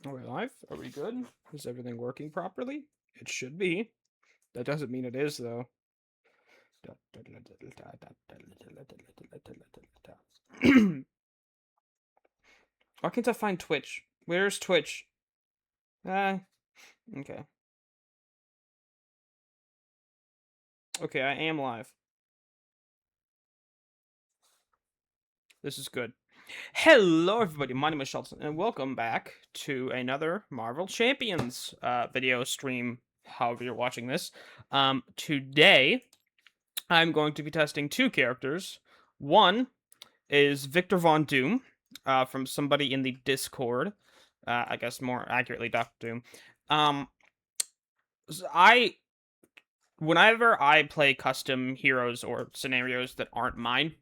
Are we live? Are we good? Is everything working properly? It should be. That doesn't mean it is, though. Why can't I find Twitch? Where's Twitch? Okay. Okay, I am live. This is good. Hello, everybody. My name is Shelton, and welcome back to another Marvel Champions video stream, however you're watching this. Today, I'm going to be testing two characters. One is Victor Von Doom, from somebody in the Discord. I guess more accurately, Dr. Doom. Um, whenever I play custom heroes or scenarios that aren't mine,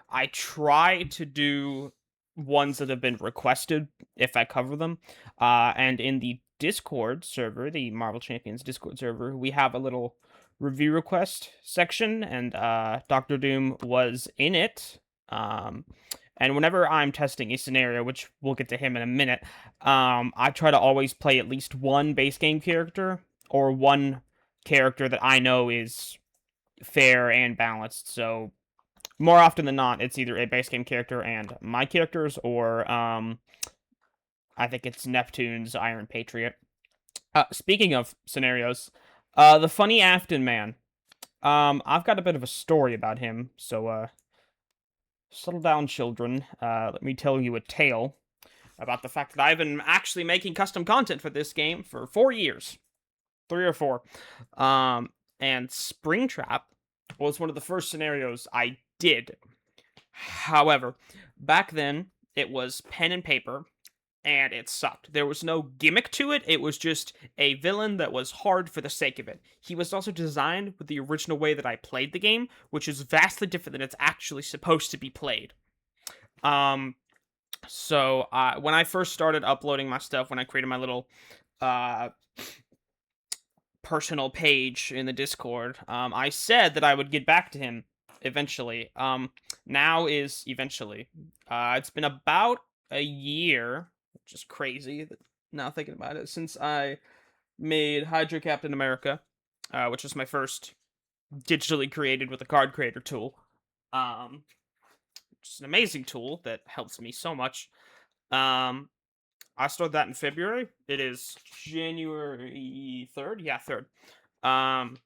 I try to do ones that have been requested if I cover them. And in the Discord server, the Marvel Champions Discord server, we have a little review request section, and Dr. Doom was in it. And whenever I'm testing a scenario, which we'll get to him in a minute, I try to always play at least one base game character or one character that I know is fair and balanced. So more often than not, it's either a base game character and my characters, or I think it's Neptune's Iron Patriot. Speaking of scenarios, the funny Afton man. I've got a bit of a story about him, so settle down, children. Let me tell you a tale about the fact that I've been actually making custom content for this game for 4 years. 3 or 4. And Springtrap was one of the first scenarios I did. However, back then, it was pen and paper, and it sucked. There was no gimmick to it. It was just a villain that was hard for the sake of it. He was also designed with the original way that I played the game, which is vastly different than it's actually supposed to be played. So when I first started uploading my stuff, when I created my little personal page in the Discord, I said that I would get back to him eventually. Now is eventually. It's been about a year, which is crazy now thinking about it, since I made Hydra Captain America, which was my first digitally created with a card creator tool. Which is an amazing tool that helps me so much. I started that in February. It is January 3rd. Yeah, 3rd.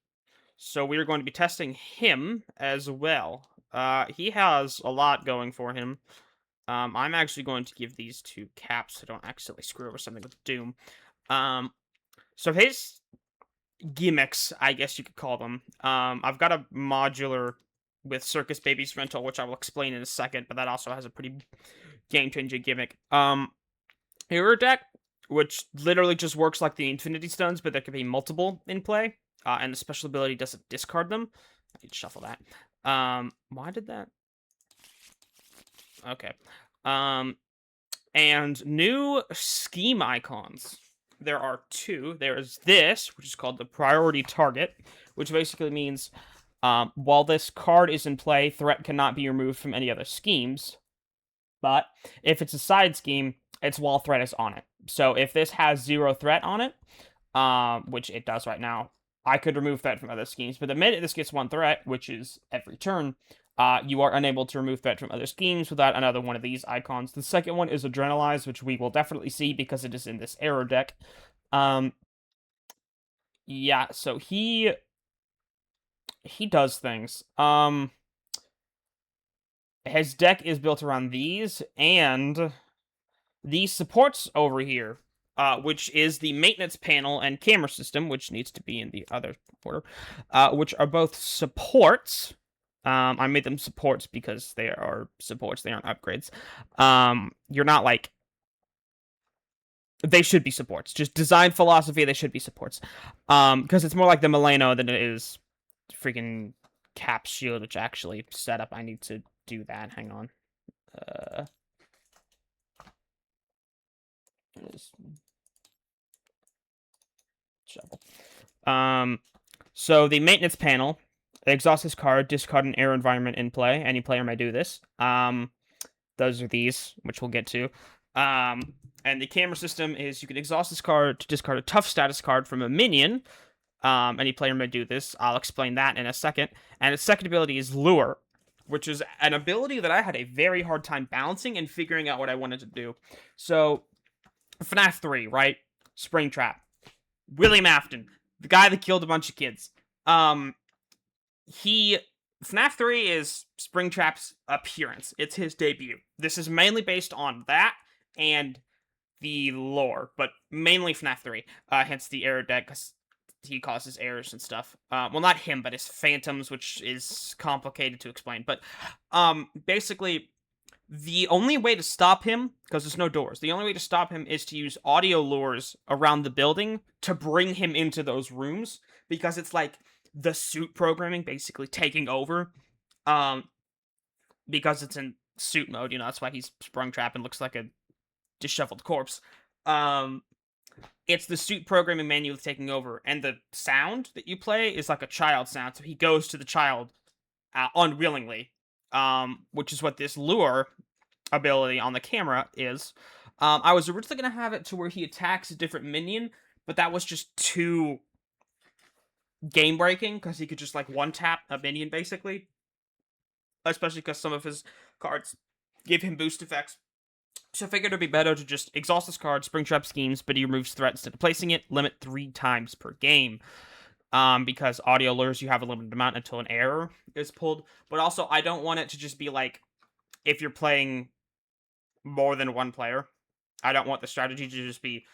So we are going to be testing him as well. He has a lot going for him. I'm actually going to give these two caps so I don't accidentally screw over something with Doom. So his gimmicks, I guess you could call them. I've got a modular with Circus Baby's Rental, which I will explain in a second, but that also has a pretty game-changing gimmick. Hero deck, which literally just works like the Infinity Stones, but there could be multiple in play, and the special ability doesn't discard them. I need to shuffle that. Why did that? Okay. And new scheme icons. There are two. There is this, which is called the priority target, which basically means while this card is in play, threat cannot be removed from any other schemes. But if it's a side scheme, its wall threat is on it. So if this has 0 threat on it, which it does right now, I could remove threat from other schemes. But the minute this gets 1 threat, which is every turn, you are unable to remove threat from other schemes without another one of these icons. The second one is Adrenalize, which we will definitely see because it is in this arrow deck. Yeah, so he does things. His deck is built around these, and these supports over here, which is the maintenance panel and camera system, which needs to be in the other order, which are both supports. I made them supports because they are supports, they aren't upgrades. You're not like... They should be supports. Just design philosophy, they should be supports. Because it's more like the Milano than it is freaking Cap Shield, which actually set up. I need to do that. Hang on. Shuffle. So the maintenance panel, exhaust this card, discard an air environment in play. Any player may do this. Those are these, which we'll get to. And the camera system is you can exhaust this card to discard a tough status card from a minion. Any player may do this. I'll explain that in a second. And its second ability is Lure, which is an ability that I had a very hard time balancing and figuring out what I wanted to do. So, FNAF 3, right? Springtrap. William Afton, the guy that killed a bunch of kids. He FNAF 3 is Springtrap's appearance. It's his debut. This is mainly based on that and the lore, but mainly FNAF 3. Hence the error deck, because he causes errors and stuff. Well, not him, but his phantoms, which is complicated to explain. But basically, the only way to stop him, because there's no doors, the only way to stop him is to use audio lures around the building to bring him into those rooms, because it's like the suit programming basically taking over. Because it's in suit mode, that's why he's Sprungtrap and looks like a disheveled corpse. It's the suit programming manual taking over, and the sound that you play is like a child sound, so he goes to the child unwillingly, which is what this lure ability on the camera is. I was originally going to have it to where he attacks a different minion, but that was just too game-breaking, because he could just, like, one-tap a minion, basically. Especially because some of his cards give him boost effects. So I figured it'd be better to just exhaust this card, Springtrap schemes, but he removes threat instead of placing it, limit 3 times per game. Because audio lures, you have a limited amount until an error is pulled. But also, I don't want it to just be like, if you're playing more than one player, I don't want the strategy to just be,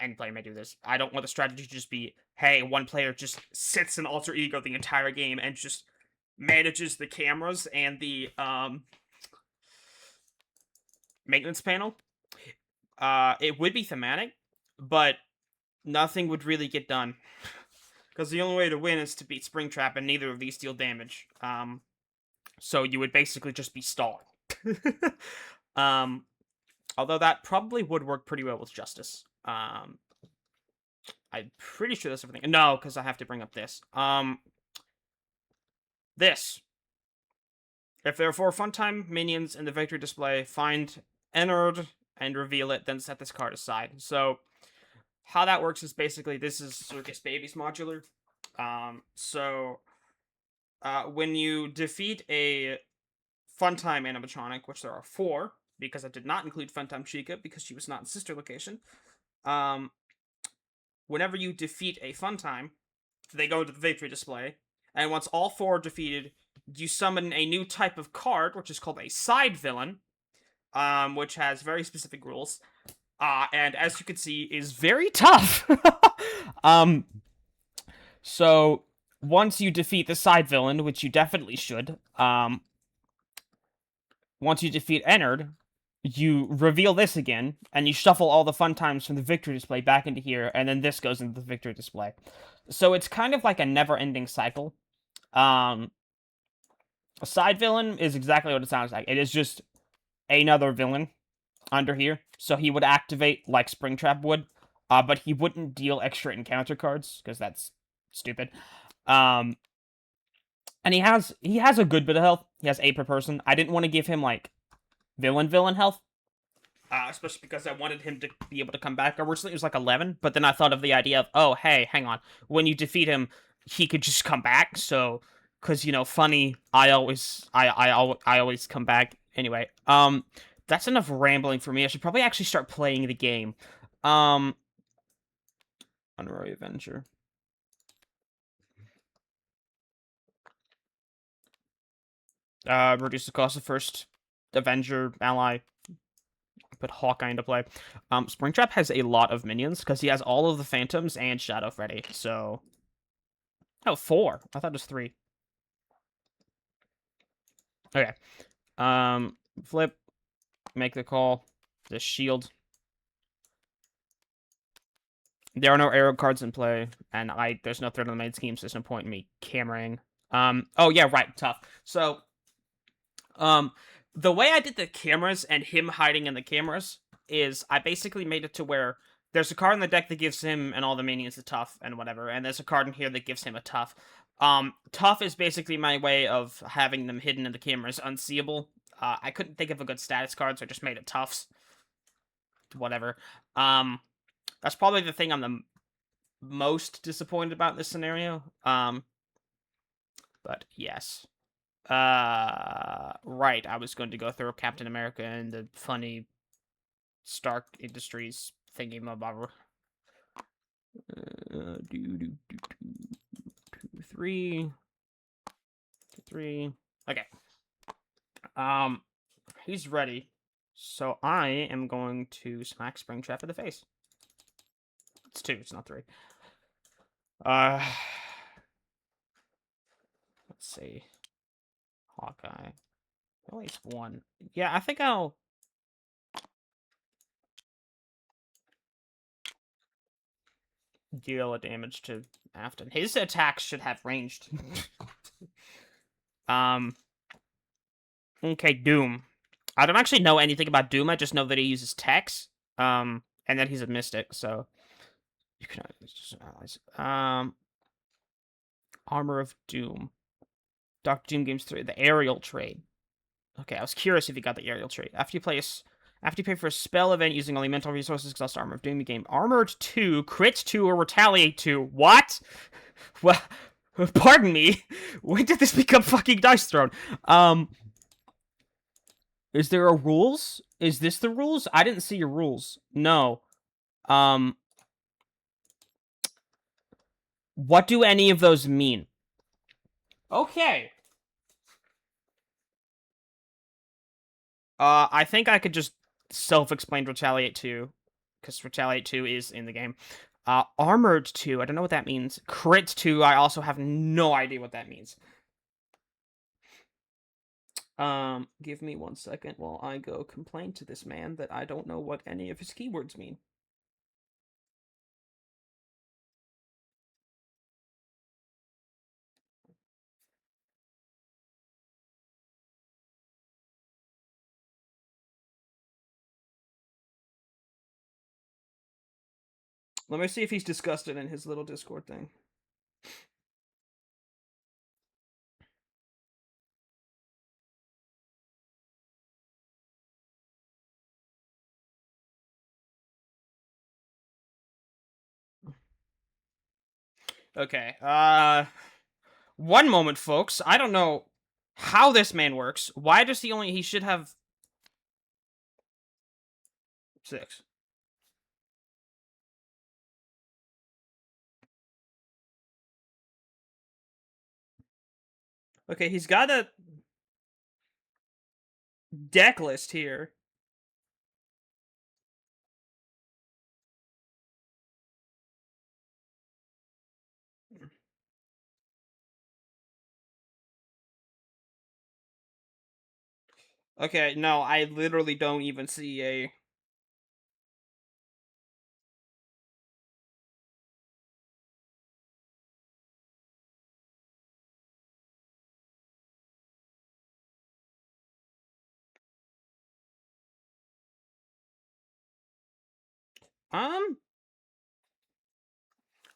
any player may do this, I don't want the strategy to just be, hey, one player just sits in alter ego the entire game and just manages the cameras and the maintenance panel. It would be thematic, but nothing would really get done. Because the only way to win is to beat Springtrap, and neither of these deal damage. So you would basically just be stalling. Although that probably would work pretty well with Justice. I'm pretty sure that's everything. No, because I have to bring up this. This. If there are 4 funtime minions in the victory display, find Ennard and reveal it, then set this card aside. So, how that works is basically, this is Circus Baby's modular. When you defeat a funtime animatronic, which there are 4, because I did not include funtime Chica, because she was not in sister location, whenever you defeat a funtime, they go to the victory display, and once all 4 are defeated, you summon a new type of card, which is called a side villain, which has very specific rules, and as you can see, is very tough. So, once you defeat the side villain, which you definitely should, once you defeat Ennard, you reveal this again, and you shuffle all the fun times from the victory display back into here, and then this goes into the victory display. So it's kind of like a never-ending cycle. A side villain is exactly what it sounds like. It is just another villain under here. So he would activate like Springtrap would, but he wouldn't deal extra encounter cards, because that's stupid. And he has a good bit of health. He has 8 per person. I didn't want to give him like villain health, especially because I wanted him to be able to come back. Originally it was like 11, but then I thought of the idea of, oh hey, hang on, when you defeat him, he could just come back. So, because funny, I always come back. Anyway, that's enough rambling for me. I should probably actually start playing the game. Honorary Avenger. Reduce the cost of first Avenger ally. Put Hawkeye into play. Springtrap has a lot of minions, because he has all of the Phantoms and Shadow Freddy, so... Oh, 4. I thought it was 3. Okay. Flip. Make the call. The shield. There are no arrow cards in play, and there's no threat on the main scheme, so there's no point in me cameraing. Oh yeah, right, tough. So, the way I did the cameras and him hiding in the cameras is I basically made it to where there's a card in the deck that gives him and all the minions a tough and whatever, and there's a card in here that gives him a tough. Tough is basically my way of having them hidden in the cameras unseeable. I couldn't think of a good status card, so I just made it toughs. whatever. That's probably the thing I'm the most disappointed about in this scenario. But yes. Right. I was going to go through Captain America and the funny Stark Industries thingy mabob. Do, 3. 3. Okay. He's ready. So I am going to smack Springtrap in the face. It's 2, it's not 3. Let's see. Hawkeye. At least 1. Yeah, I think I'll... deal a damage to Afton. His attacks should have ranged. Okay, Doom. I don't actually know anything about Doom. I just know that he uses techs. And that he's a mystic, so you can just allies. Armor of Doom. Dr. Doom Games 3. The aerial trade. Okay, I was curious if you got the aerial trade. After you pay for a spell event using only mental resources, exhaust Armor of Doom, you gain Armored 2, Crit 2, or Retaliate 2. What? Well, pardon me. When did this become fucking Dice Throne? Is there a rules? Is this the rules? I didn't see your rules. No. What do any of those mean? Okay. I think I could just self-explain Retaliate 2, because Retaliate 2 is in the game. Armored 2, I don't know what that means. Crit 2, I also have no idea what that means. Give me 1 second while I go complain to this man that I don't know what any of his keywords mean. Let me see if he's discussed it in his little Discord thing. Okay, one moment, folks. I don't know how this man works. Why does he should have 6. Okay, he's got a deck list here. Okay, no, I literally don't even see a...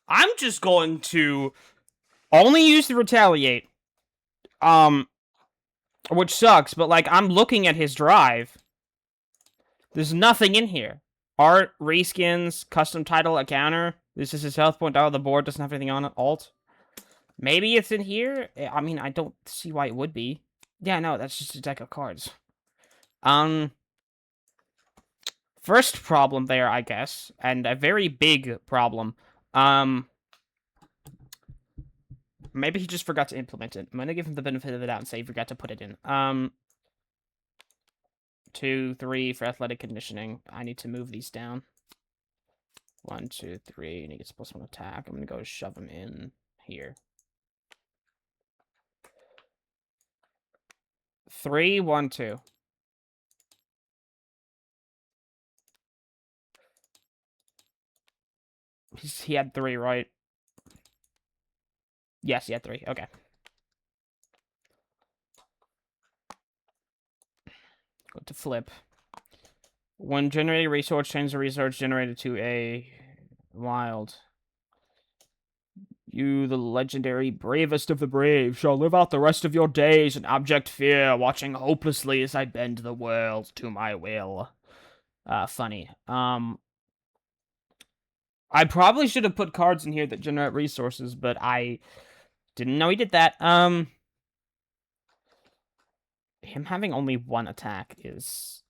I'm just going to only use the Retaliate. Which sucks, but, like, I'm looking at his drive. There's nothing in here. Art, reskins, custom title, a counter. This is his health point. Oh, the board doesn't have anything on it. Alt. Maybe it's in here? I mean, I don't see why it would be. Yeah, no, that's just a deck of cards. First problem there, I guess, and a very big problem. Maybe he just forgot to implement it. I'm gonna give him the benefit of the doubt and say he forgot to put it in. 2, 3 for athletic conditioning. I need to move these down. 1, 2, 3, and he gets +1 attack. I'm gonna go shove him in here. 3, 1, 2. He had 3, right? Yes, he had 3. Okay. Go to flip. When generating resource, change the resource generated to a wild. You, the legendary bravest of the brave, shall live out the rest of your days in abject fear, watching hopelessly as I bend the world to my will. funny. I probably should have put cards in here that generate resources, but I didn't know he did that. Him having only one attack is...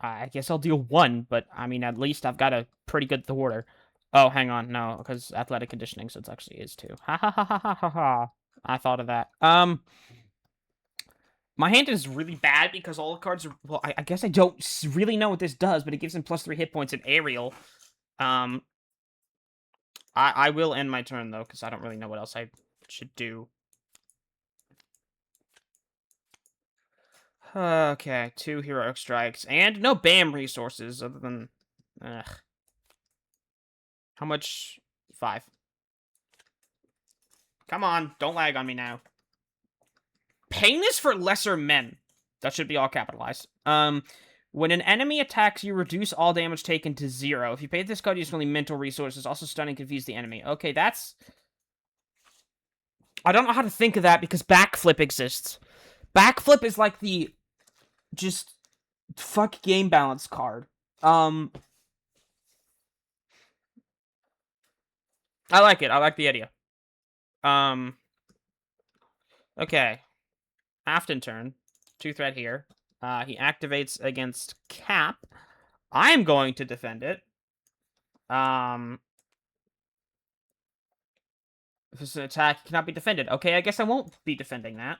I guess I'll deal one, but, I mean, at least I've got a pretty good thwarter. Oh, hang on, no, because athletic conditioning, so it actually is two. Ha ha ha ha ha ha ha. I thought of that. My hand is really bad because all the cards are... Well, I guess I don't really know what this does, but it gives him +3 hit points in aerial. I will end my turn, though, because I don't really know what else I should do. Okay, 2 heroic strikes, and no BAM resources, other than... Ugh. How much? 5. Come on, don't lag on me now. Pain is for lesser men. That should be all capitalized. When an enemy attacks you, reduce all damage taken to 0. If you pay this card, use only mental resources. Also stun and confuse the enemy. Okay, that's... I don't know how to think of that because backflip exists. Backflip is like the... Just... Fuck game balance card. I like it. I like the idea. Okay. Afton turn. 2 threat here. He activates against Cap. I'm going to defend it. If it's an attack, it cannot be defended. Okay, I guess I won't be defending that.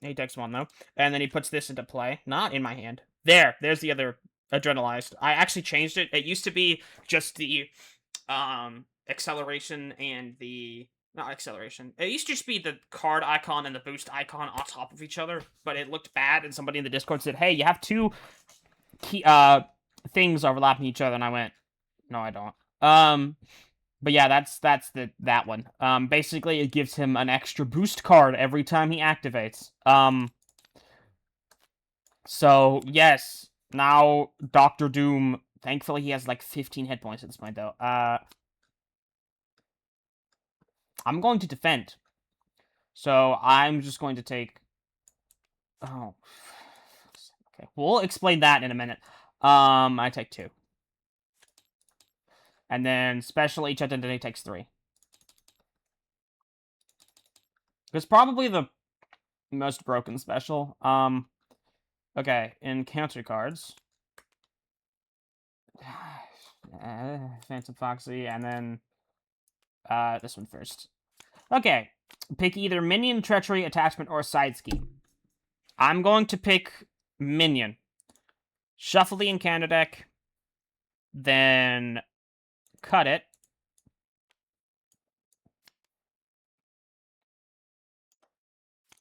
He takes 1, though. And then he puts this into play. Not in my hand. There's the other adrenalized. I actually changed it. It used to be just the, acceleration and the... Not acceleration. It used to just be the card icon and the boost icon on top of each other, but it looked bad, and somebody in the Discord said, hey, you have 2 key, things overlapping each other, and I went, no, I don't. But yeah, that's that one. Basically, it gives him an extra boost card every time he activates. So, yes, now Doctor Doom, thankfully he has like 15 hit points at this point, though. I'm going to defend. So, I'm just going to take... Oh. Okay, we'll explain that in a minute. I take 2. And then special each identity takes 3. It's probably the most broken special. Okay, in counter cards. Phantom Foxy, and then this one first. Okay, pick either Minion, Treachery, Attachment, or Side Scheme. I'm going to pick Minion. Shuffle the encounter deck, then cut it.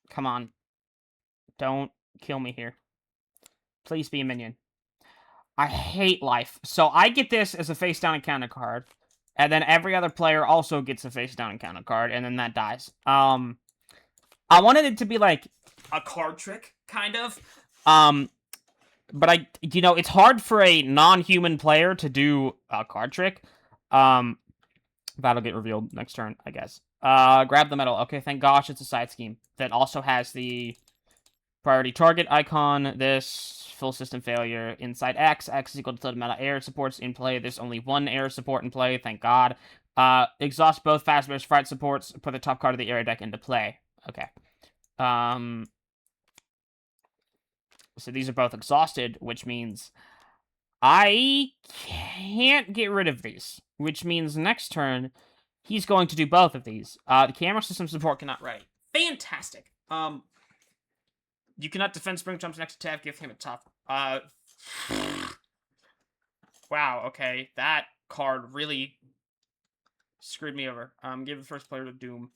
Come on. Don't kill me here. Please be a minion. I hate life. So I get this as a face-down encounter card, and then every other player also gets a face-down encounter card, and then that dies. I wanted it to be like a card trick, kind of. But it's hard for a non-human player to do a card trick. That'll get revealed next turn, I guess. Grab the medal. Okay, thank gosh it's a side scheme that also has the priority target icon. This full system failure inside X. X is equal to total amount of air supports in play. There's only 1 air support in play, thank God. Exhaust both fast burst fright supports. Put the top card of the area deck into play. Okay. So these are both exhausted, which means I can't get rid of these. Which means next turn, he's going to do both of these. The camera system support cannot ready. Fantastic. You cannot defend Springtrap's next attack. Give him a tough. Wow. Okay, that card really screwed me over. Give the first player to Doom.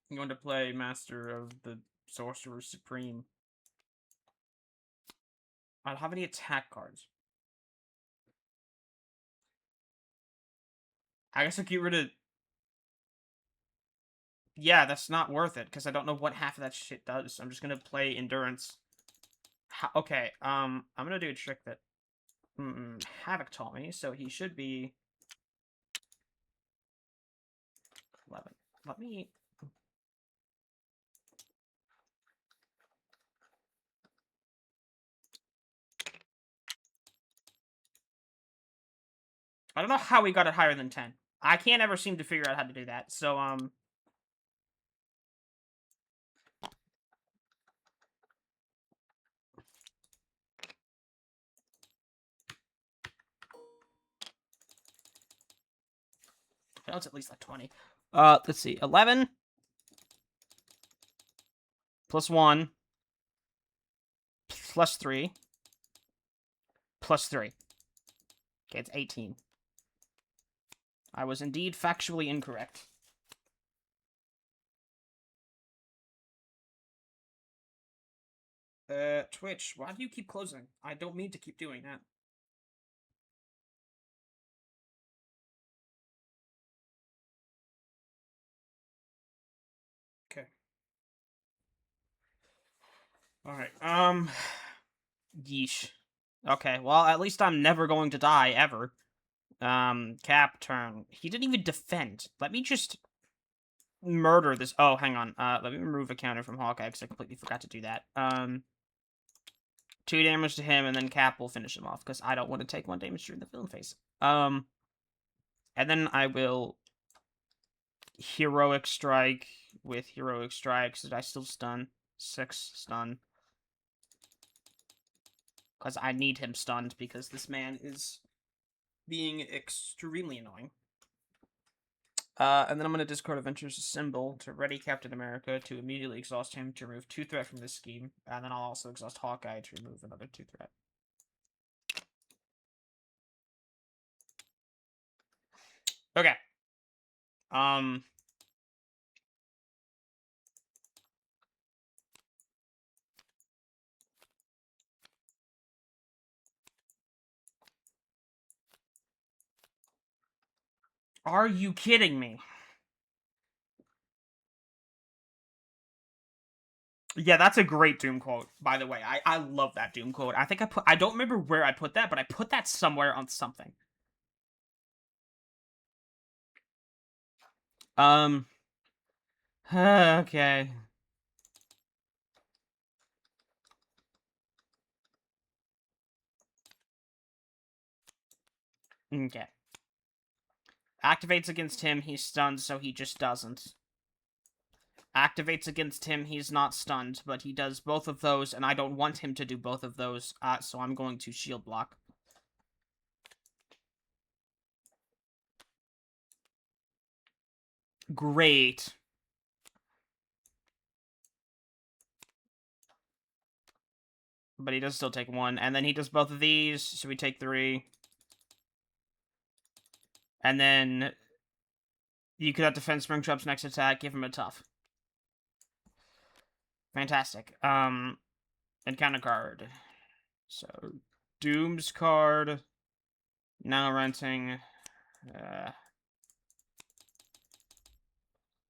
I'm going to play Master of the Sorcerer Supreme. I don't have any attack cards. I guess I'll get rid of... Yeah, that's not worth it, because I don't know what half of that shit does. I'm just gonna play Endurance. Okay, I'm gonna do a trick that Havoc taught me, so he should be let me... I don't know how we got it higher than 10. I can't ever seem to figure out how to do that. So, I know it's at least like 20. Let's see. 11 plus 1 plus 3 plus 3. Okay, it's 18. I was indeed factually incorrect. Twitch, why do you keep closing? I don't mean to keep doing that. Okay. Alright, yeesh. Okay, well, at least I'm never going to die, ever. Cap turn. He didn't even defend. Let me just murder this. Oh, hang on. Let me remove a counter from Hawkeye, because I completely forgot to do that. 2 damage to him, and then Cap will finish him off, because I don't want to take 1 damage during the film phase. And then I will Heroic Strike with Heroic Strikes. Did I still stun? 6 stun. Because I need him stunned, because this man is being extremely annoying. And then I'm going to discard Adventure's Symbol to ready Captain America to immediately exhaust him to remove 2 threat from this scheme. And then I'll also exhaust Hawkeye to remove another 2 threat. Okay. Are you kidding me? Yeah, that's a great Doom quote, by the way. I love that Doom quote. I think I don't remember where I put that, but I put that somewhere on something. Okay. Okay. Activates against him, he's stunned, so he just doesn't. Activates against him, he's not stunned, but he does both of those, and I don't want him to do both of those, so I'm going to shield block. Great. But he does still take 1, and then he does both of these, so we take 3. And then you could have defend Springtrap's next attack, give him a tough. Fantastic. Encounter card. So, Doom's card. Now renting.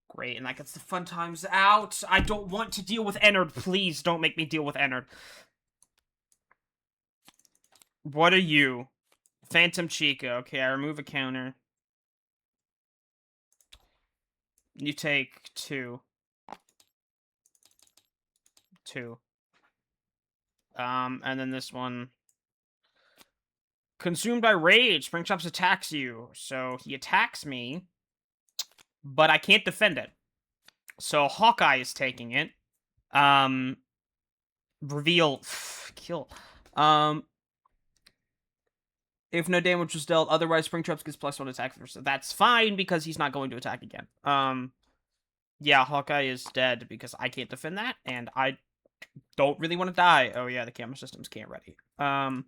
Great, and that gets the fun times out. I don't want to deal with Ennard. Please don't make me deal with Ennard. What are you? Phantom Chica. Okay, I remove a counter. You take 2. 2. And then this one. Consumed by rage. Springtrap attacks you. So he attacks me, but I can't defend it. So Hawkeye is taking it. Reveal. Kill. If no damage was dealt, otherwise Springtrap gets +1 attack. So that's fine, because he's not going to attack again. Yeah, Hawkeye is dead, because I can't defend that, and I don't really want to die. Oh yeah, the camera systems can't ready. I'm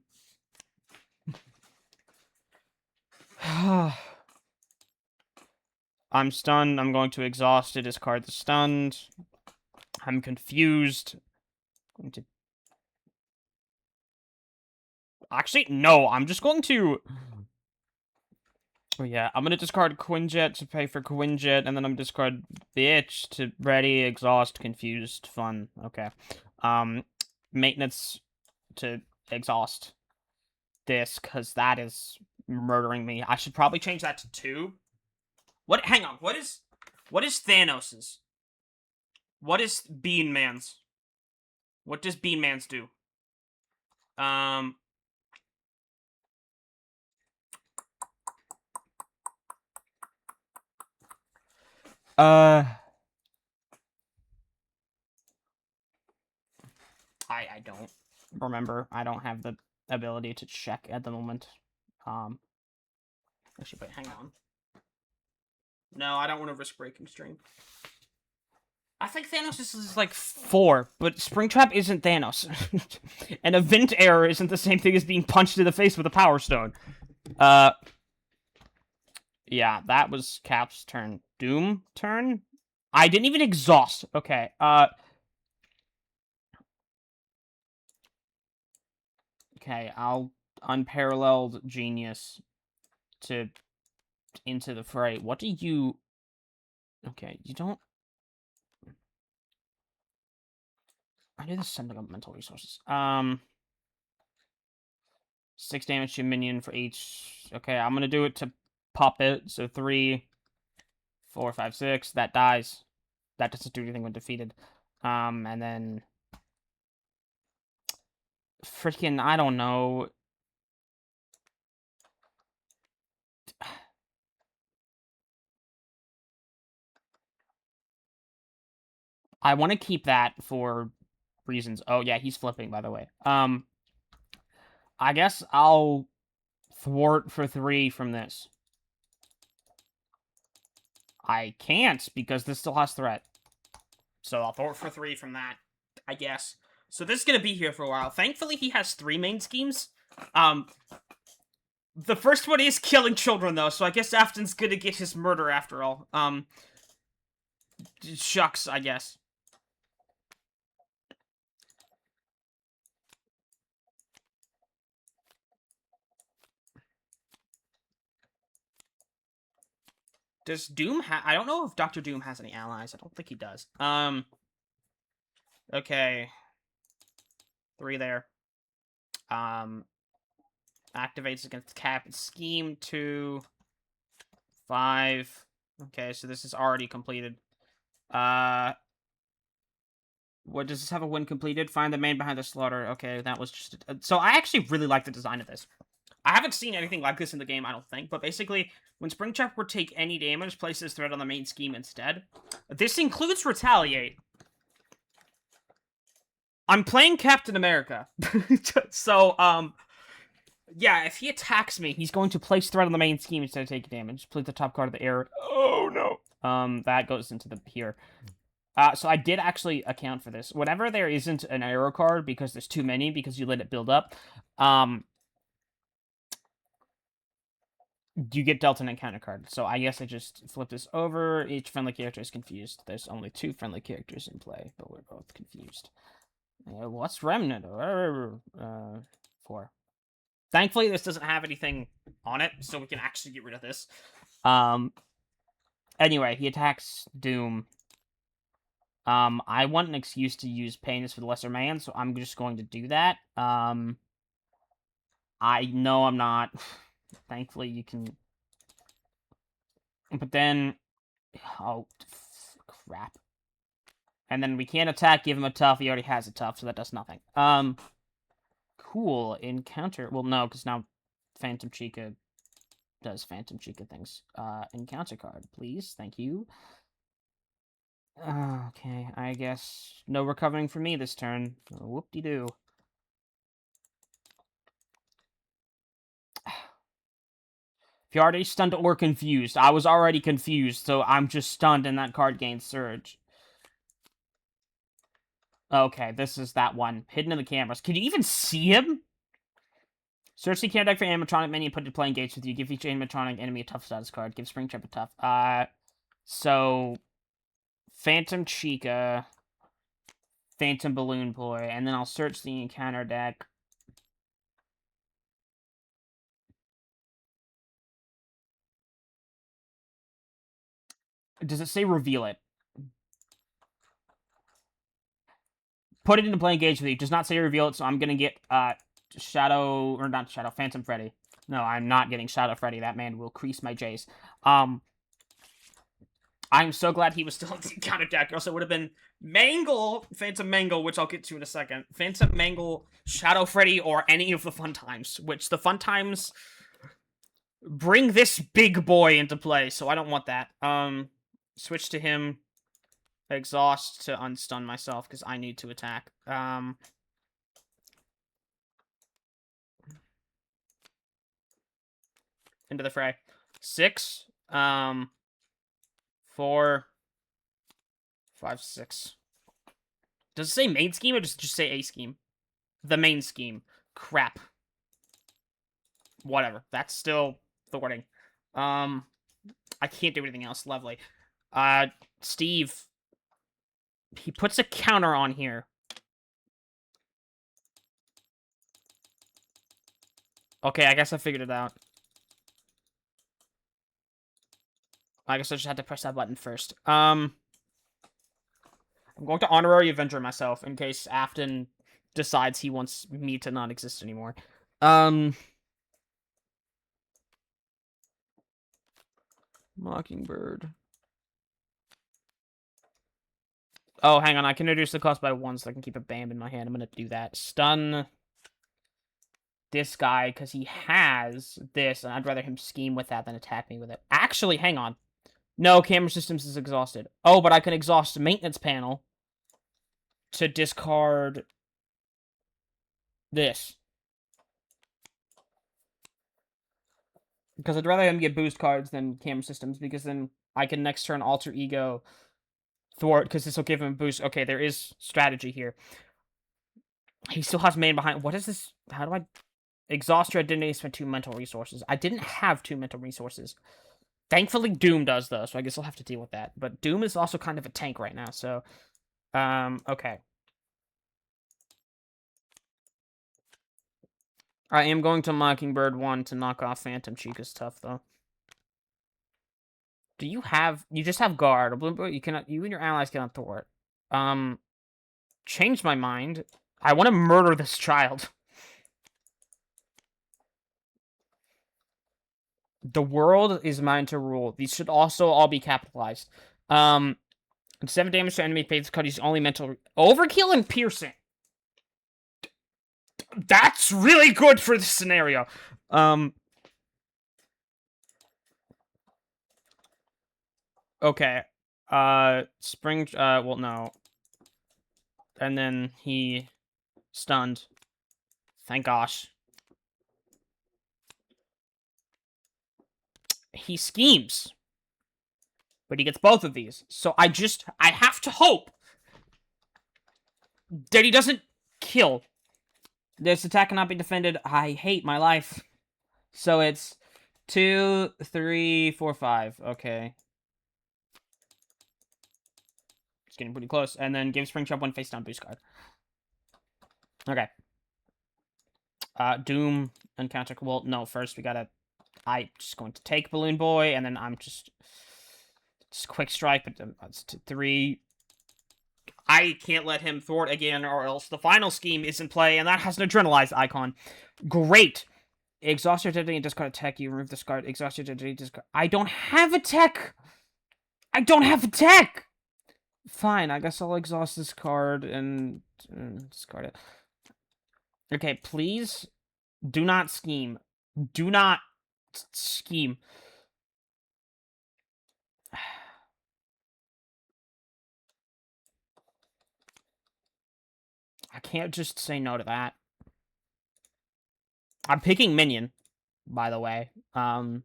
stunned. I'm going to exhaust to discard the stunned. I'm confused. I'm going to... Actually, no. I'm just going to... Oh yeah, I'm going to discard Quinjet to pay for Quinjet, and then I'm discard Bitch to ready, exhaust, confused, fun. Okay. Maintenance to exhaust this, because that is murdering me. I should probably change that to 2. What? Hang on. What is... What is Thanos's? What is Bean Man's? What does Bean Man's do? Uh, I don't remember. I don't have the ability to check at the moment. Actually, wait, hang on. No, I don't want to risk breaking stream. I think Thanos is like 4, but Springtrap isn't Thanos. An event error isn't the same thing as being punched in the face with a Power Stone. Yeah, that was Cap's turn. Doom turn? I didn't even exhaust. Okay, okay, I'll unparalleled genius to into the fray. What do you... Okay, you don't... I do this sentimental resources. 6 damage to minion for each. Okay, I'm gonna do it to pop it. So 3, 4, 5, 6. That dies. That doesn't do anything when defeated. And then... Freaking, I don't know. I want to keep that for reasons. Oh, yeah, he's flipping, by the way. I guess I'll thwart for 3 from this. I can't, because this still has threat. So I'll thwart for 3 from that, I guess. So this is gonna be here for a while. Thankfully, he has 3 main schemes. The first one is killing children, though, so I guess Afton's gonna get his murder after all. Shucks, I guess. Does Doom I don't know if Dr. Doom has any allies. I don't think he does. Okay. 3 there. Activates against Cap and Scheme. 2, 5. Okay, so this is already completed. What does this have a win completed? Find the man behind the slaughter. Okay, that was just... So I actually really like the design of this. I haven't seen anything like this in the game, I don't think, but basically, when Springtrap would take any damage, place this threat on the main scheme instead. This includes Retaliate. I'm playing Captain America. So, yeah, if he attacks me, he's going to place threat on the main scheme instead of taking damage. Play the top card of the error. Oh, no. That goes into the here. So I did actually account for this. Whenever there isn't an arrow card, because there's too many, because you let it build up, you get dealt an encounter card. So I guess I just flip this over. Each friendly character is confused. There's only 2 friendly characters in play, but we're both confused. What's Remnant? 4. Thankfully, this doesn't have anything on it, so we can actually get rid of this. Anyway, he attacks Doom. I want an excuse to use Painus for the Lesser Man, so I'm just going to do that. I know I'm not. Thankfully, you can... But then... Oh, crap. And then we can't attack, give him a tough. He already has a tough, so that does nothing. Cool. Encounter... Well, no, because now Phantom Chica does Phantom Chica things. Encounter card, please. Thank you. Okay, I guess no recovering for me this turn. Whoop-de-doo. If you're already stunned or confused, I was already confused, so I'm just stunned and that card gains Surge. Okay, this is that one. Hidden in the cameras. Can you even see him? Search the camera deck for animatronic menu and put it to play engage with you. Give each animatronic enemy a tough status card. Give Springtrap a tough. So... Phantom Chica, Phantom Balloon Boy, and then I'll search the encounter deck. Does it say reveal it? Put it into play engage with you. It does not say reveal it, so I'm gonna get Shadow, or not Shadow, Phantom Freddy. No, I'm not getting Shadow Freddy. That man will crease my J's. I'm so glad he was still on the counter deck, or else it would have been Mangle, Phantom Mangle, which I'll get to in a second. Phantom Mangle, Shadow Freddy, or any of the Fun Times, which the Fun Times bring this big boy into play, so I don't want that. Switch to him, exhaust to unstun myself, because I need to attack. Into the fray. 6, 4, 5, 6. Does it say main scheme or just say a scheme? The main scheme. Crap. Whatever. That's still thwarting. I can't do anything else. Lovely. Steve. He puts a counter on here. Okay, I guess I figured it out. I guess I just had to press that button first. I'm going to honorary Avenger myself in case Afton decides he wants me to not exist anymore. Mockingbird. Oh, hang on. I can reduce the cost by 1 so I can keep a BAM in my hand. I'm going to do that. Stun this guy because he has this, and I'd rather him scheme with that than attack me with it. Actually, hang on. No, camera systems is exhausted. Oh, but I can exhaust maintenance panel to discard this. Because I'd rather him get boost cards than camera systems, because then I can next turn alter ego thwart, because this will give him a boost. Okay, there is strategy here. He still has main behind. What is this? How do I exhaust your identity? Spend 2 mental resources. I didn't have 2 mental resources. Thankfully, Doom does, though, so I guess I'll have to deal with that. But Doom is also kind of a tank right now, so... okay. I am going to Mockingbird 1 to knock off Phantom. Chica's tough, though. Do you have... You just have Guard. You cannot... You and your allies cannot thwart. Change my mind. I want to murder this child. The world is mine to rule. These should also all be capitalized. 7 damage to enemy face cut. He's only mental... Overkill and piercing. That's really good for this scenario. Okay. Well, no. And then he stunned. Thank gosh. He schemes. But he gets both of these. So I have to hope that he doesn't kill. This attack cannot be defended. I hate my life. So it's 2, 3, 4, 5. Okay. It's getting pretty close. And then give Springtrap 1 face down boost card. Okay. Doom and counter. Well, no, first we gotta... I'm just going to take Balloon Boy, and then I'm just quick strike, but that's 3. I can't let him thwart again, or else the final scheme is in play, and that has an adrenalized icon. Great. Exhaust your identity and discard a tech. You remove this card. Exhaust your identity, discard. I don't have a tech! I don't have a tech! Fine, I guess I'll exhaust this card and discard it. Okay, please do not scheme. Do not scheme. I can't just say no to that. I'm picking Minion, by the way. Because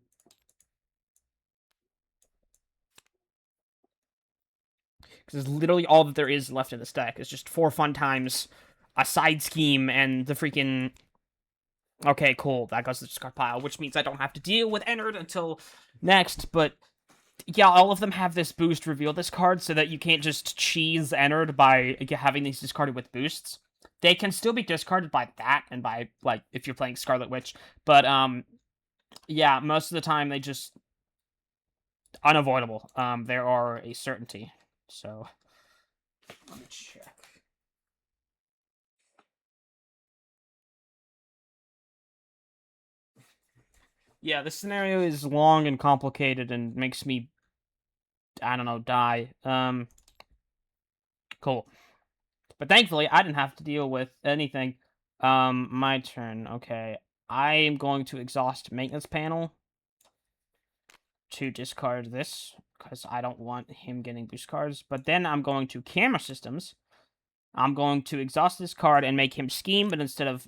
it's literally all that there is left in this deck. It's just 4 Fun Times, a side scheme, and the freaking... Okay, cool. That goes to the discard pile, which means I don't have to deal with Ennard until next, but... Yeah, all of them have this boost reveal this card, so that you can't just cheese Ennard by having these discarded with boosts. They can still be discarded by that, and by, like, if you're playing Scarlet Witch. But, yeah, most of the time they just... Unavoidable. There are a certainty. So, let me check. Yeah, this scenario is long and complicated and makes me I don't know, die. Cool. But thankfully, I didn't have to deal with anything. My turn. Okay. I am going to exhaust maintenance panel to discard this, because I don't want him getting boost cards. But then I'm going to camera systems. I'm going to exhaust this card and make him scheme, but instead of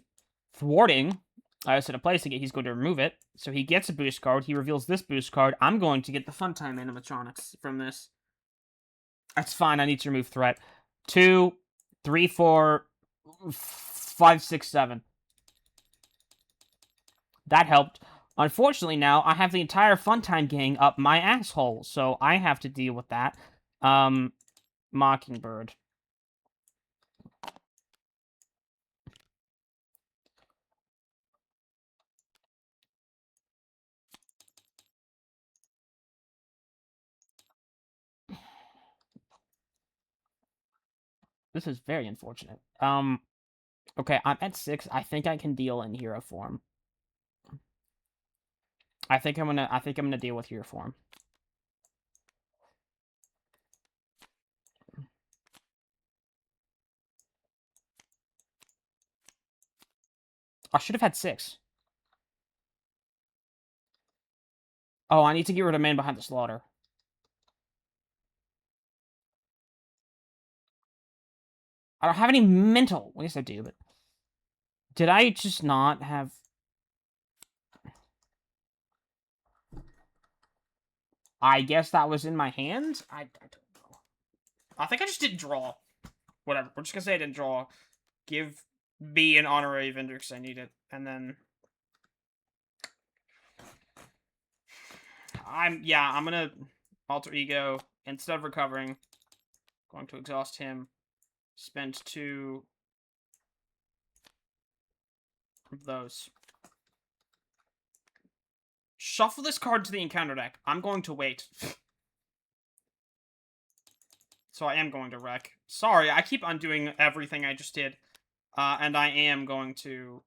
thwarting, instead of placing it, he's going to remove it. So he gets a boost card. He reveals this boost card. I'm going to get the Funtime animatronics from this. That's fine. I need to remove threat. 2, 3, 4, 5, 6, 7. That helped. Unfortunately, now I have the entire Funtime gang up my asshole, so I have to deal with that. Mockingbird. This is very unfortunate. Okay, I'm at 6. I think I can deal in hero form. I think I'm gonna deal with hero form. I should have had 6. Oh, I need to get rid of Man Behind the Slaughter. I don't have any mental. At least I do, but... Did I just not have... I guess that was in my hand? I don't know. I think I just didn't draw. Whatever. We're just gonna say I didn't draw. Give B an honorary vendor because I need it. And then... I'm gonna alter ego. Instead of recovering, going to exhaust him. Spend 2 of those. Shuffle this card to the encounter deck. I'm going to wait. So I am going to wreck. Sorry, I keep undoing everything I just did. And I am going to...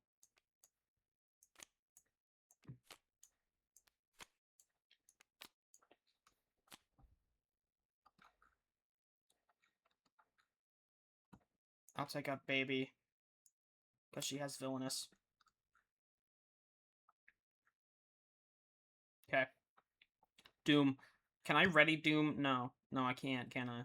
I'll take out Baby. Because she has Villainous. Okay. Doom. Can I ready Doom? No. No, I can't, can I?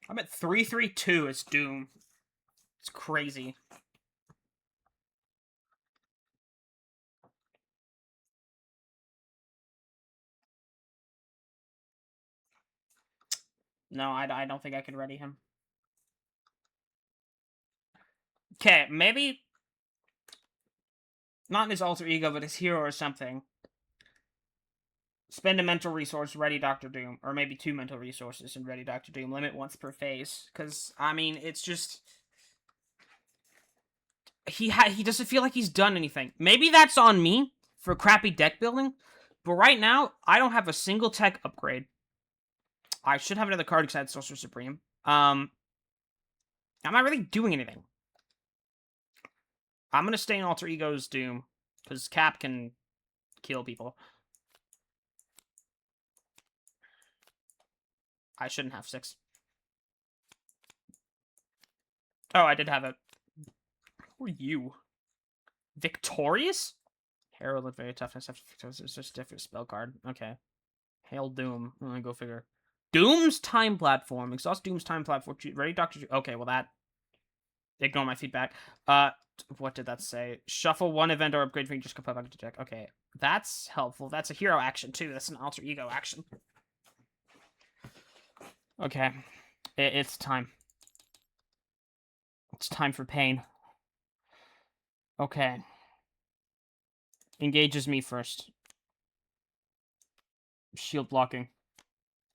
I'm at 3-3-2 as Doom. It's crazy. No, I don't think I could ready him. Okay, maybe... Not in his alter ego, but his hero or something. Spend a mental resource, ready Doctor Doom. Or maybe 2 mental resources and ready Doctor Doom. Limit once per phase. Because, I mean, it's just... He doesn't feel like he's done anything. Maybe that's on me for crappy deck building. But right now, I don't have a single tech upgrade. I should have another card because I had Sorcerer Supreme. I'm not really doing anything. I'm going to stay in Alter Ego's Doom. Because Cap can kill people. I shouldn't have 6. Oh, I did have it. Who are you? Victorious? Herald with very toughness after Victorious. It's just a different spell card. Okay. Hail Doom. Go figure. Doom's Time Platform. Exhaust Doom's Time Platform. Ready, Doctor... Okay, well that... Ignore my feedback. What did that say? Shuffle 1 event or upgrade feature just put back into deck. Okay, that's helpful. That's a hero action, too. That's an alter ego action. Okay. It's time. It's time for pain. Okay. Engages me first. Shield blocking.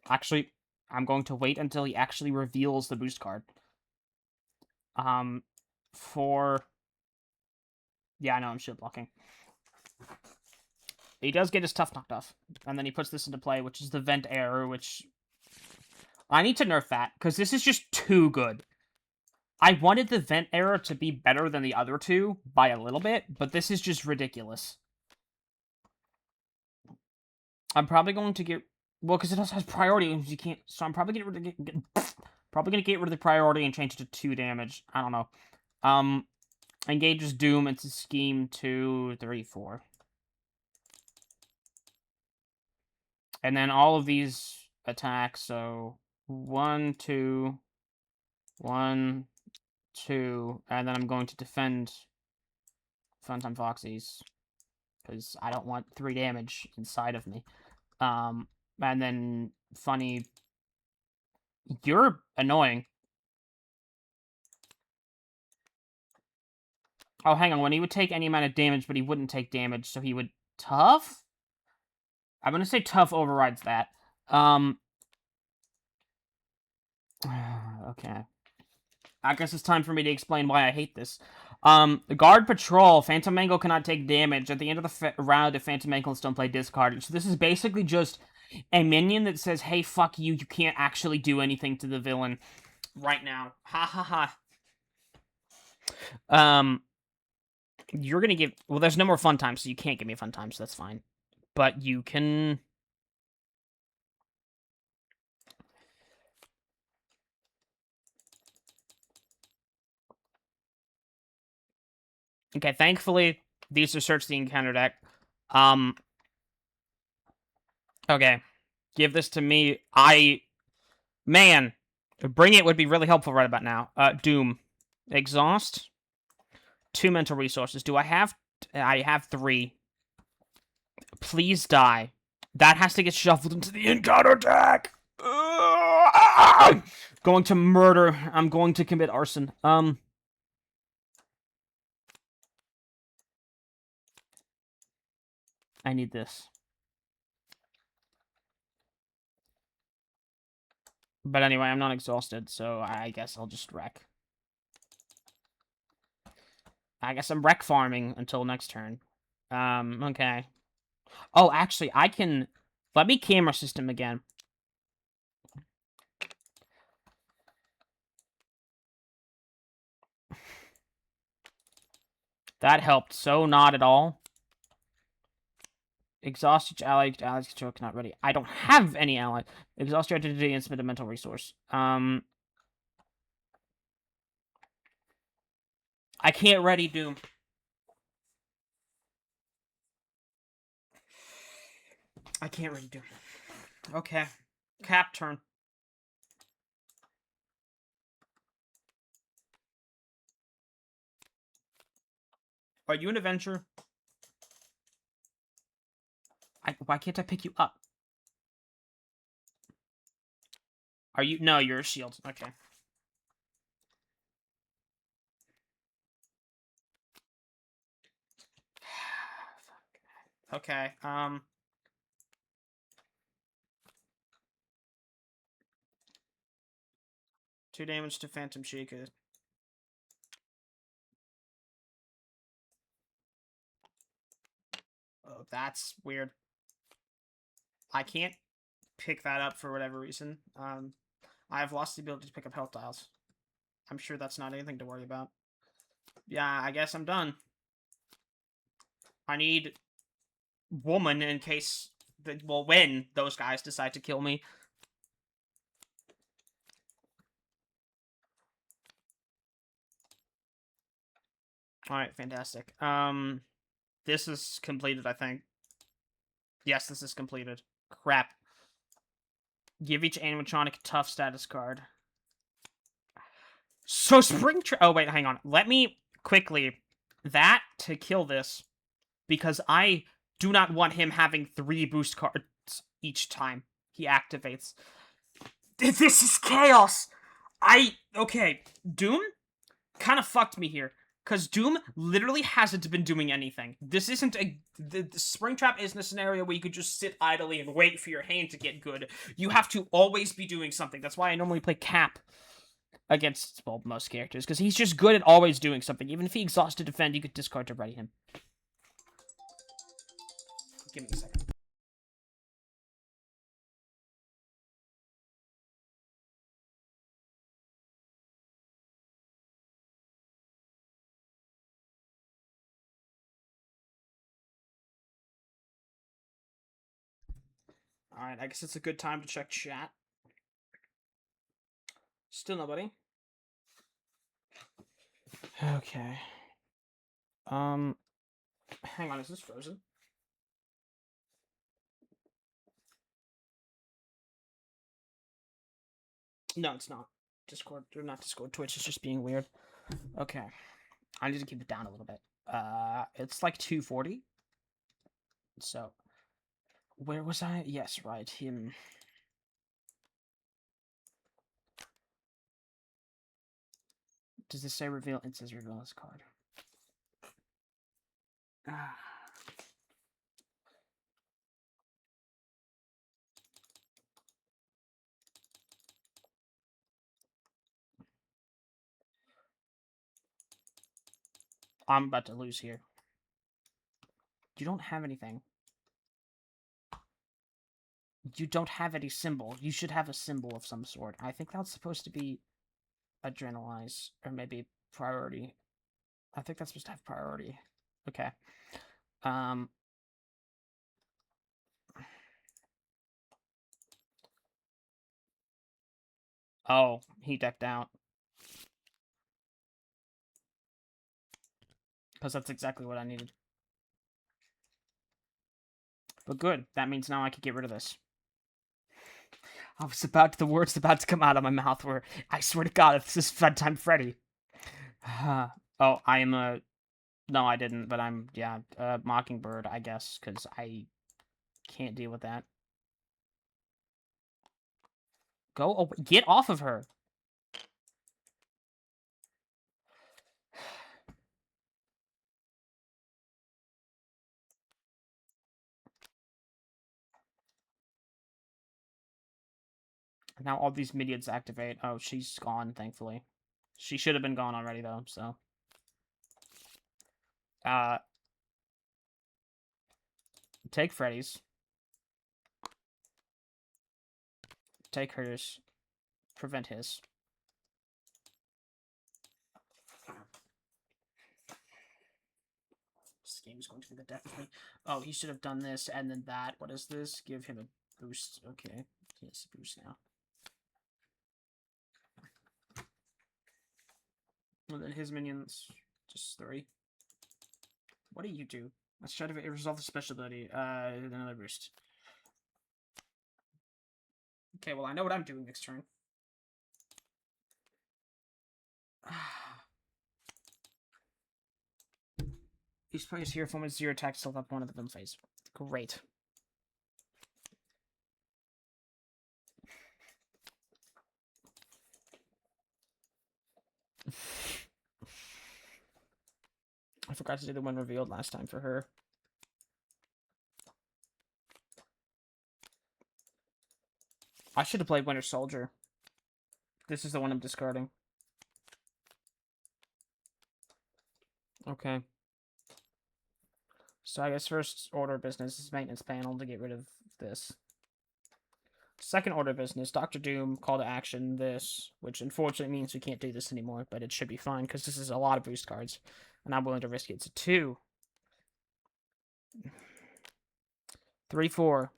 Actually, I'm going to wait until he actually reveals the boost card. For... Yeah, I know, I'm shield blocking. He does get his tough knocked off. And then he puts this into play, which is the vent arrow, which... I need to nerf that, because this is just too good. I wanted the vent arrow to be better than the other two by a little bit, but this is just ridiculous. I'm probably going to get... Well, because it also has priority, you can't... So I'm probably going to get rid of the priority and change it to 2 damage. I don't know. Engages Doom into Scheme 2, 3, 4. And then all of these attacks, so 1, 2, 1, 2, and then I'm going to defend Funtime Foxies, because I don't want 3 damage inside of me. And then Funny, you're annoying. Oh, hang on, when he would take any amount of damage, but he wouldn't take damage, so he would Tough? I'm gonna say Tough overrides that. Okay. I guess it's time for me to explain why I hate this. Guard Patrol, Phantom Mangle cannot take damage. At the end of the round, if Phantom Mangles don't play discarded. So this is basically just a minion that says, hey, fuck you, you can't actually do anything to the villain right now. Ha ha ha. You're gonna give... Well, there's no more fun times, so you can't give me fun times, so that's fine. But you can... Okay, thankfully, these are Search the Encounter deck. Okay. Give this to me. Man, bring it would be really helpful right about now. Doom. Exhaust. 2 mental resources. Do I have... I have 3. Please die. That has to get shuffled into the encounter deck! Going to murder. I'm going to commit arson. I need this. But anyway, I'm not exhausted, so I guess I'll just wreck. I guess I'm wreck farming until next turn. Okay. Oh, actually, I can... Let me camera system again. That helped so not at all. Exhaust each ally allies control cannot ready. I don't have any ally. Exhaust your identity and spend a mental resource. I can't ready Doom. I can't ready Doom. Okay. Cap turn. Are you an adventurer? Why can't I pick you up? Are you... No, you're a shield. Okay. Okay, 2 damage to Phantom Sheikah. Oh, that's weird. I can't pick that up for whatever reason. I have lost the ability to pick up health dials. I'm sure that's not anything to worry about. Yeah, I guess I'm done. I need woman in case... Well, when those guys decide to kill me. Alright, fantastic. This is completed, I think. Yes, this is completed. Crap. Give each animatronic a tough status card. So Springtrap... Oh, wait, hang on. Let me quickly... That to kill this. Because I do not want him having 3 boost cards each time he activates. This is chaos! Okay, Doom kind of fucked me here. Because Doom literally hasn't been doing anything. This isn't a... The Springtrap isn't a scenario where you could just sit idly and wait for your hand to get good. You have to always be doing something. That's why I normally play Cap against, well, most characters. Because he's just good at always doing something. Even if he exhausts to defend, you could discard to ready him. Give me a second. Alright, I guess it's a good time to check chat. Still nobody. Okay. Hang on, is this frozen? No, it's not. Discord, or not Discord, Twitch is just being weird. Okay. I need to keep it down a little bit. It's like 2:40. So, where was I? Yes, right, him. Does this say reveal? It says reveal this card. I'm about to lose here. You don't have anything. You don't have any symbol. You should have a symbol of some sort. I think that's supposed to be adrenalize, or maybe priority. I think that's supposed to have priority. Okay. Oh, he decked out. Because that's exactly what I needed. But good. That means now I can get rid of this. I was about the words about to come out of my mouth were, I swear to God, this is Bedtime Freddy. Oh, I am a... No, I didn't, but I'm, yeah, Mockingbird, I guess, because I can't deal with that. Go, oh, get off of her. Now all these minions activate. Oh, she's gone, thankfully. She should have been gone already, though, so. Take Freddy's. Take hers. Prevent his. This game is going to be the death of me. Oh, he should have done this and then that. What is this? Give him a boost. Okay. He has a boost now. And then his minions, just 3. What do you do? Let's try to resolve the special ability. Another boost. Okay, well, I know what I'm doing next turn. Each player's hero form is 0 attack, still up one of them phase. Great. I forgot to do the one revealed last time for her. I should have played Winter Soldier. This is the one I'm discarding. Okay. So I guess first order of business is maintenance panel to get rid of this. Second order of business, Dr. Doom, call to action, this, which unfortunately means we can't do this anymore, but it should be fine, because this is a lot of boost cards, and I'm willing to risk it. So 2. 3, 4.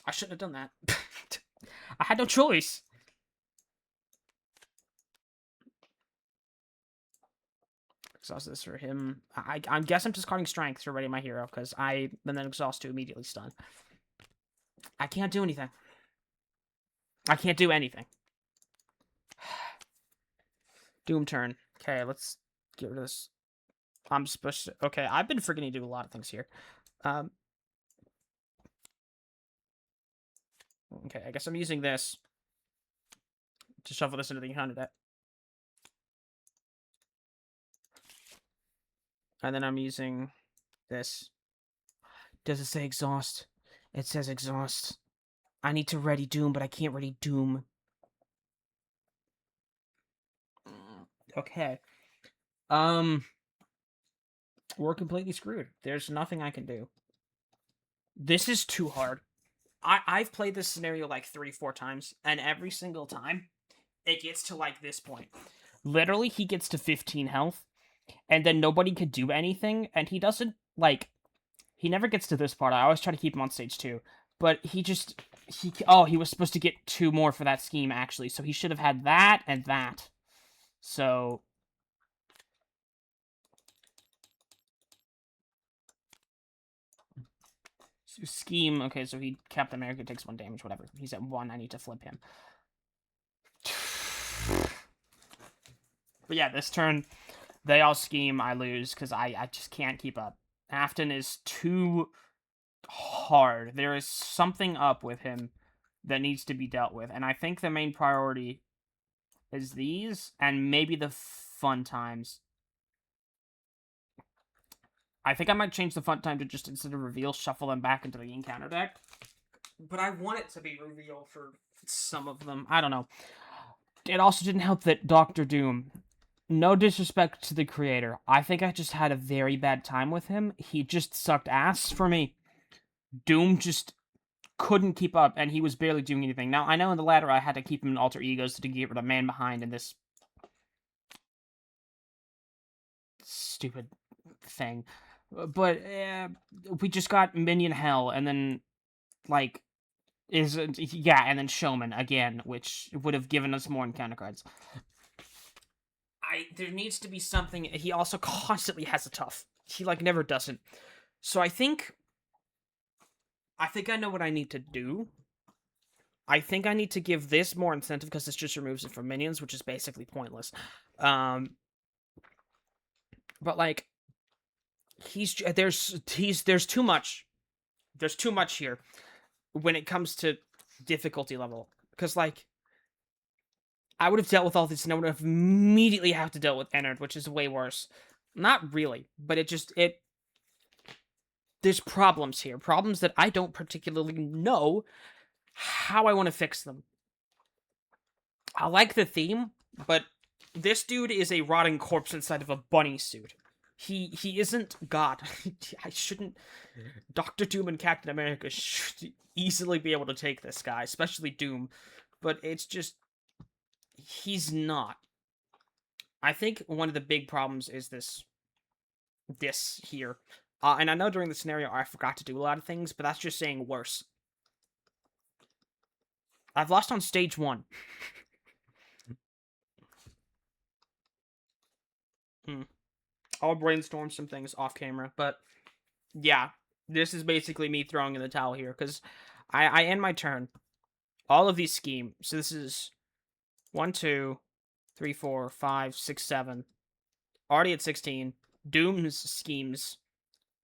I shouldn't have done that. I had no choice. Exhaust this for him. I guess I'm discarding strength to ready my hero, because and then exhaust to immediately stun. I can't do anything. I can't do anything. Doom turn. Okay, let's get rid of this. I'm supposed to... Okay, I've been forgetting to do a lot of things here. Okay, I guess I'm using this to shuffle this into the hand deck. And then I'm using this. Does it say exhaust? It says exhaust. I need to ready Doom, but I can't ready Doom. Okay. We're completely screwed. There's nothing I can do. This is too hard. I've played this scenario like 3-4 times, and every single time it gets to like this point. Literally, he gets to 15 health, and then nobody could do anything, and he doesn't like. He never gets to this part. I always try to keep him on stage 2, but he was supposed to get 2 more for that scheme actually, so he should have had that and that. So scheme. Okay, so Captain America takes 1 damage. Whatever. He's at 1. I need to flip him. But yeah, this turn, they all scheme. I lose because I just can't keep up. Afton is too hard. There is something up with him that needs to be dealt with. And I think the main priority is these and maybe the fun times. I think I might change the fun time to just, instead of reveal, shuffle them back into the encounter deck. But I want it to be reveal for some of them. I don't know. It also didn't help that Dr. Doom, no disrespect to the creator, I think I just had a very bad time with him. He just sucked ass for me. Doom just couldn't keep up, and he was barely doing anything. Now, I know in the ladder I had to keep him in alter egos to get rid of Man Behind in this stupid thing. But we just got Minion Hell, and then, like, and then Showman again, which would have given us more encounter cards. There needs to be something. He also constantly has a tough. He, like, never doesn't. So I think I know what I need to do. I think I need to give this more incentive because this just removes it from minions, which is basically pointless. But like, there's too much. There's too much here when it comes to difficulty level. Because like, I would have dealt with all this, and I would have immediately have to deal with Ennard, which is way worse. Not really, but there's problems here. Problems that I don't particularly know how I want to fix them. I like the theme, but this dude is a rotting corpse inside of a bunny suit. He isn't God. I shouldn't... Dr. Doom and Captain America should easily be able to take this guy, especially Doom. But it's just... He's not. I think one of the big problems is this here. And I know during the scenario I forgot to do a lot of things, but that's just saying worse. I've lost on stage 1. I'll brainstorm some things off camera, but yeah, this is basically me throwing in the towel here, because I end my turn. All of these scheme. So this is 1, 2, 3, 4, 5, 6, 7. Already at 16. Doom's schemes.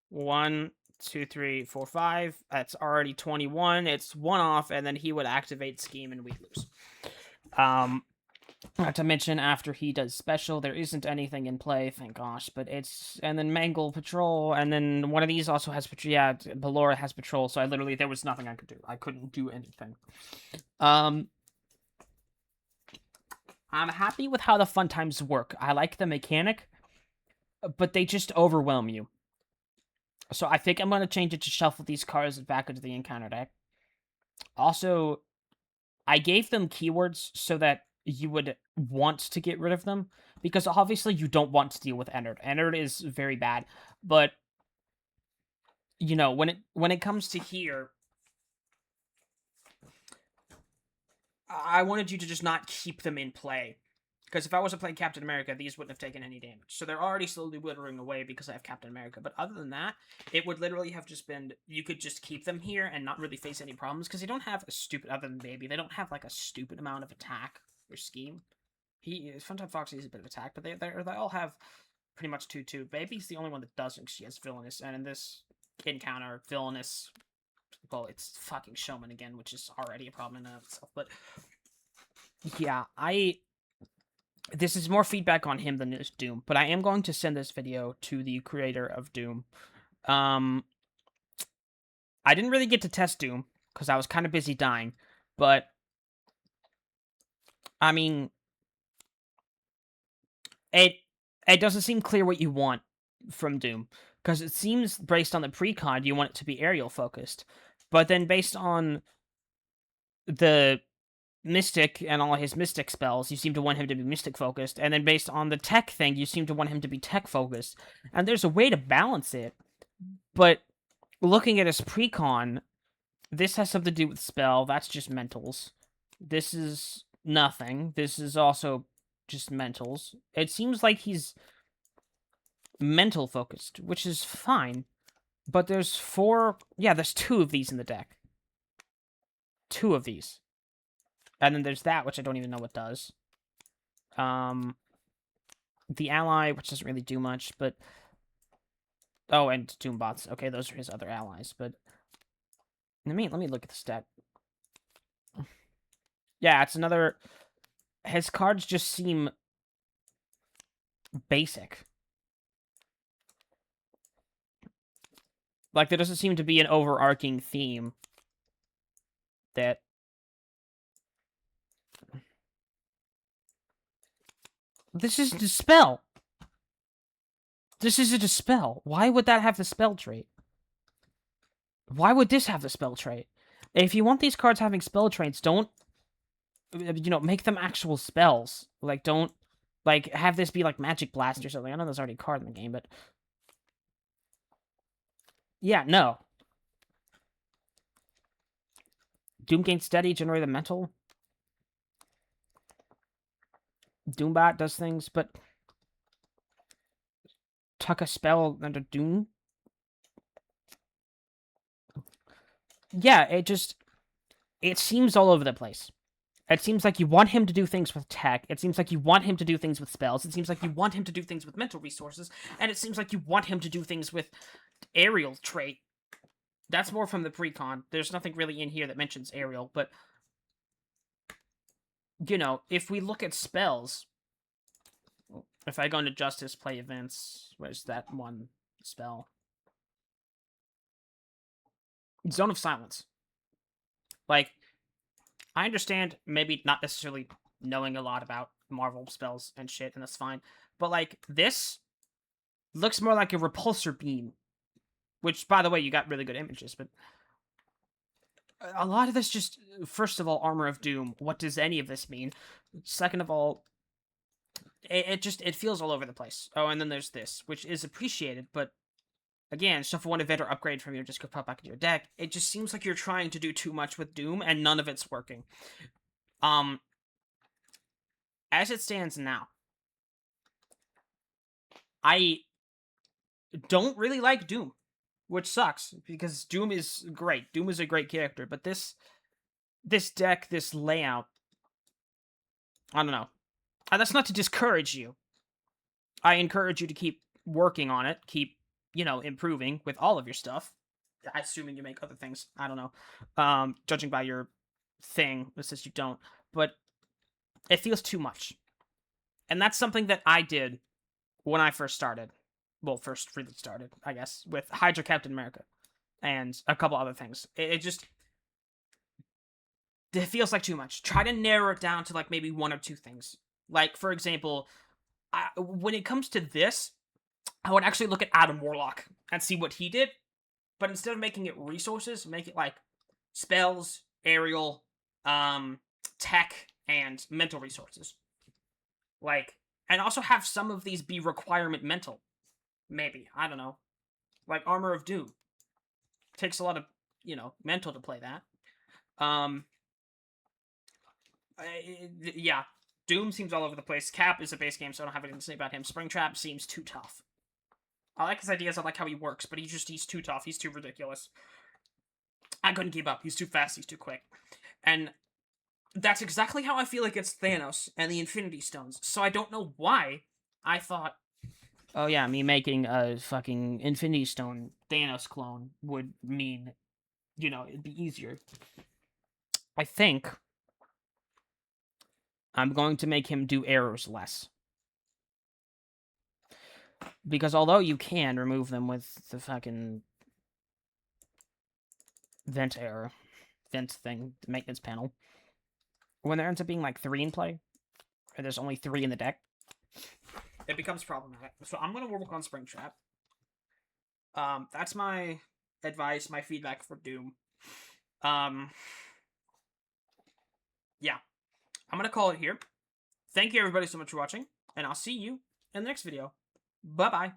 1, 2, 3, 4, 5. That's already 21. It's 1 off, and then he would activate scheme and we lose. Not to mention, after he does special, there isn't anything in play, thank gosh, but and then Mangle Patrol, and then one of these also has Patrol, yeah, Ballora has Patrol, so there was nothing I could do. I couldn't do anything. I'm happy with how the fun times work. I like the mechanic, but they just overwhelm you. So I think I'm going to change it to shuffle these cards back into the encounter deck. Also, I gave them keywords so that you would want to get rid of them, because obviously you don't want to deal with Ennard. Ennard is very bad, but you know, when it comes to here, I wanted you to just not keep them in play, because if I wasn't playing Captain America, these wouldn't have taken any damage. So they're already slowly withering away because I have Captain America. But other than that, it would literally have just been, you could just keep them here and not really face any problems, because they don't have a stupid, other than Baby, they don't have like a stupid amount of attack or scheme. Funtime Foxy is a bit of attack, but they all have pretty much 2/2. Baby's the only one that doesn't. She has Villainous, and in this encounter, Villainous, well, it's fucking Showman again, which is already a problem in and of itself. But yeah, this is more feedback on him than is Doom, but I am going to send this video to the creator of Doom. I didn't really get to test Doom. because I was kind of busy dying. But, I mean, it it doesn't seem clear what you want from Doom, because it seems based on the precon you want it to be aerial focused, but then based on the Mystic and all his Mystic spells, you seem to want him to be Mystic focused, and then based on the tech thing, you seem to want him to be tech focused. And there's a way to balance it, but looking at his precon, this has something to do with spell. That's just mentals. This is nothing. This is also just mentals. It seems like he's mental focused, which is fine. But there's there's 2 of these in the deck. 2 of these. And then there's that, which I don't even know what does. The ally, which doesn't really do much, but... Oh, and Doombots. Okay, those are his other allies, but... Let me look at the stat. Yeah, it's another... His cards just seem... basic. Like, there doesn't seem to be an overarching theme that... This is Dispel! This is a Dispel. Why would that have the spell trait? Why would this have the spell trait? If you want these cards having spell traits, don't... make them actual spells. Like, don't... Like, have this be, like, Magic Blast or something. I know there's already a card in the game, but... Yeah, no. Doom gain steady, generate a mental. Doombot does things, but... Tuck a spell under Doom? Yeah, it seems all over the place. It seems like you want him to do things with tech. It seems like you want him to do things with spells. It seems like you want him to do things with mental resources. And it seems like you want him to do things with aerial trait. That's more from the precon. There's nothing really in here that mentions aerial, but... if we look at spells... If I go into Justice, play events... Where's that one spell? Zone of Silence. Like... I understand maybe not necessarily knowing a lot about Marvel spells and shit, and that's fine. But, like, this looks more like a repulsor beam. Which, by the way, you got really good images, but... A lot of this just... First of all, Armor of Doom. What does any of this mean? Second of all... It feels all over the place. Oh, and then there's this, which is appreciated, but... Again, shuffle 1 event or upgrade from your discard pop back into your deck. It just seems like you're trying to do too much with Doom, and none of it's working. As it stands now, I don't really like Doom, which sucks, because Doom is great. Doom is a great character, but this deck, this layout, I don't know. And that's not to discourage you. I encourage you to keep working on it, keep improving with all of your stuff. Assuming you make other things. I don't know. Judging by your thing, it says you don't. But it feels too much. And that's something that I did when I first started. Well, first really started, I guess, with Hydra Captain America. And a couple other things. It feels like too much. Try to narrow it down to, like, maybe 1 or 2 things. Like, for example, when it comes to this, I would actually look at Adam Warlock and see what he did, but instead of making it resources, make it like spells, aerial, tech, and mental resources. Like, and also have some of these be requirement mental. Maybe. I don't know. Like Armor of Doom. Takes a lot of, mental to play that. Yeah. Doom seems all over the place. Cap is a base game, so I don't have anything to say about him. Springtrap seems too tough. I like his ideas, I like how he works, but he's too tough, he's too ridiculous. I couldn't keep up, he's too fast, he's too quick. And that's exactly how I feel against Thanos and the Infinity Stones, so I don't know why I thought, oh yeah, me making a fucking Infinity Stone Thanos clone would mean, it'd be easier. I think I'm going to make him do errors less. Because although you can remove them with the fucking vent error, vent thing, the maintenance panel. When there ends up being like 3 in play, and there's only 3 in the deck, it becomes problematic. So I'm gonna work on Springtrap. That's my advice, my feedback for Doom. Yeah, I'm gonna call it here. Thank you everybody so much for watching, and I'll see you in the next video. Bye bye.